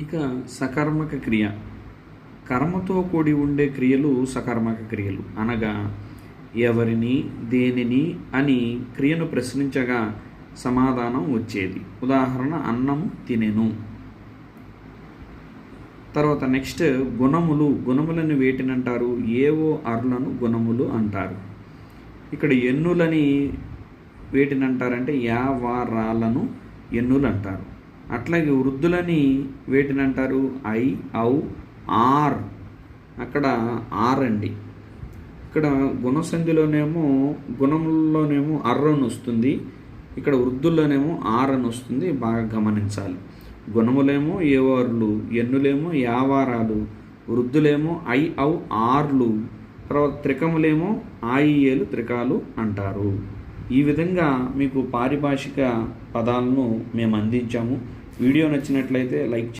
ఇక సకర్మక క్రియ, కర్మతో కూడి ఉండే క్రియలు సకర్మక క్రియలు. అనగా ఎవరిని, దేనిని అని క్రియను ప్రశ్నించగా సమాధానం వచ్చేది. ఉదాహరణ, అన్నం తినెను. తర్వాత నెక్స్ట్ గుణములు. గుణములను వేటినంటారు? ఏవో అర్లను గుణములు అంటారు. ఇక్కడ ఎన్నులని వేటినంటారంటే యావారాలను ఎన్నులు అంటారు. అట్లాగే వృద్ధులని వేటినంటారు? ఐ, ఔ, ఆర్. అక్కడ ఆర్ అండి. ఇక్కడ గుణసంధిలోనేమో గుణముల్లోనేమో అర్ అని వస్తుంది, ఇక్కడ వృద్ధుల్లోనేమో ఆర్ అని వస్తుంది. బాగా గమనించాలి. గుణములేమో ఏవార్లు, ఎన్నులేమో యావారాలు, వృద్ధులేమో ఐ, ఔ, ఆర్లు, తర్వాత త్రికములేమో ఆయిఏలు త్రికాలు అంటారు. ఈ విధంగా మీకు పారిభాషిక పదాలను మేము అందించాము. వీడియో నచ్చినట్లయితే లైక్